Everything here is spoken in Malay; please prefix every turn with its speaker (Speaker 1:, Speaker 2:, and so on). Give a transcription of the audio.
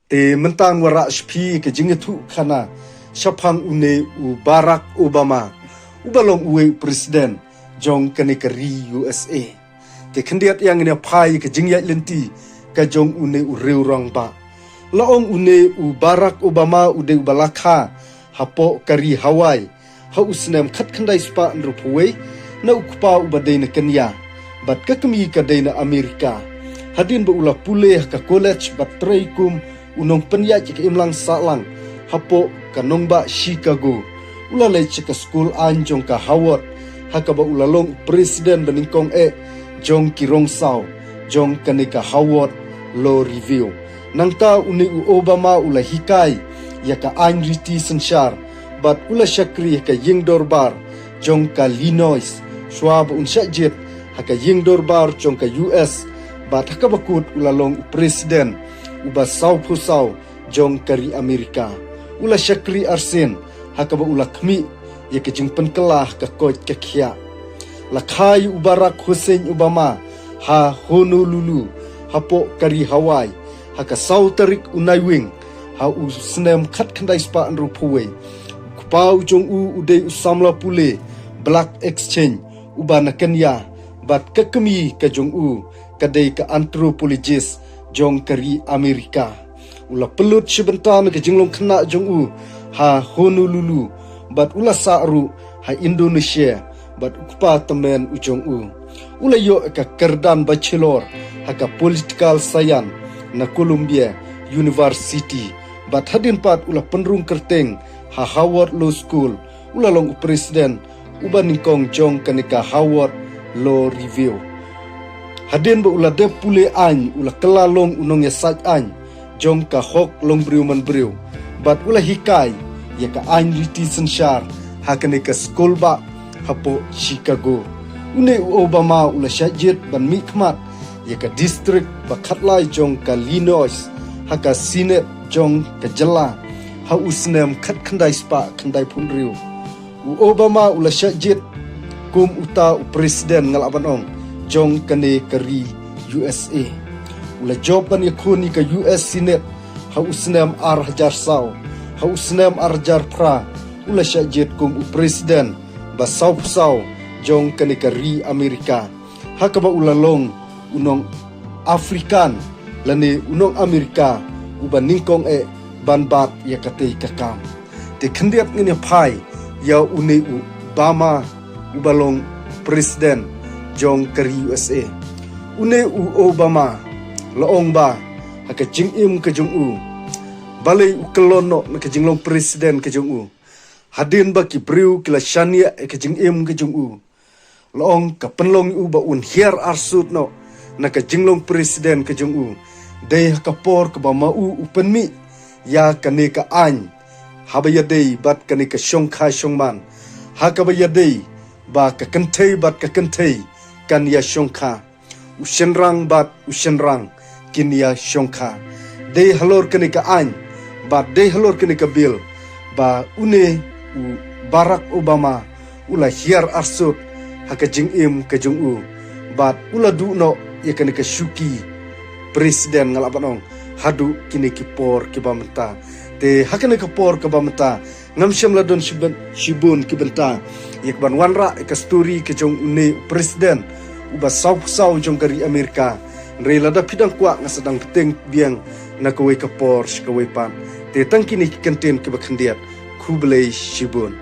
Speaker 1: te mentang wara shpi ke jingethu khana shapang une u Barack Obama ubalong uwe presiden jong kanekari USA te khendiat yang ina phai ke jingyat lenti ka jong une u reurang ba laong une u Barack Obama ude ubalakha hapo kari Hawaii ha usnem khat khandai spa nrupuwe na ukpa ubadai na Kenya bat kakami kadai na Amerika hadin ba ula pule ka college bat traikum unong penya ke imlang salang hapo kanong ba Chicago ula lai ka school anjong ka Howard hakaba ulalong presiden beningkong jong kirong sao jong kanika Howard law review nangta uni u Obama ula hikai ya ka Anriti Sanshar bat ula syakri ka Yingdor Bar jong ka Illinois swab unsajit haka Yingdor Bar jong ka US bat hakabakut ulalong presiden uba sau pusau jong kari Amerika ula syakri arsen hakaba ula kmi ya ke jing penkelah ka kot ka khia lakhai Barack Hussein Obama ha Honolulu hapo kari Hawaii haka sau tarik unaiwing ha usnem khat khandai spa anrupuwe kupau jong ude usamla pule Black Exchange uba na Kenya bat kakemi ka jong kadai ka anthropologist jong kari Amerika ula pelut sebentar ke jinglong kena jong ha Honolulu bat ula sa'ru ha Indonesia bat ukpa temen ujong ula yo ka kerdan bachelor ha ka political science na Columbia University bat hadin pat ula penrung kerteng ha Howard Law School ula long presiden uba ningkong jong kanika Howard Law Review hadin ba ula de pule an ula kelalong unong ya saj an jong ka hok long briu man briu bat ula hikai ya ka Anriti Sanshar ha kanika school ba hapo Chicago une Obama ula syajit ban mikmat ya ka district ba khatlai jong ka Illinois ha ka Senate jong ka jela ha usnem khat khandai spa khandai phunriu Obama ula syajit kum uta presiden ngalaban ong jong kane kari USA ula job ban yakuni ka US Senate ha usnem ar hajar sau ha usnem arjar pra ula syajit kum presiden ba sau jong kane kari Amerika ha ka ba ula long unong Afrikan lane unong Amerika uban ningkong banbat ya katei kakam te khendiat ngene phai ya une Obama ubalong presiden jong kari USA une Obama laong ba haka jingim ke jong balai ukelono na ke jinglong presiden ke jong hadin ba ki briu kila shania ke jingim ke jong laong ka penlong ba un hier arsut no na ke jinglong presiden ke jong dei haka por ke ba mau upenmi ya kane ka an habaya dei bat kane ka shongkha shongman hakabaya dei ba ka kentei bat ka kentei kan ya shongkha ushenrang bat ushenrang kin ya shongkha dei halor kane ka an bat dei halor kane ka bil ba une Barack Obama ula hiar arsut haka jingim ka jong bat ula du no ya kane ka shuki presiden ngalabanong hadu kini kipor kibamenta te hakane kapor kibamenta ngamsyam ladon shibun kibenta yakban wanra ka story ke jong une presiden uba sau jong kari Amerika rela da pidang kwa ngasadang peteng biang na kawai kapor shkawai pan te tangkini kenten kibakhandiat kublai shibun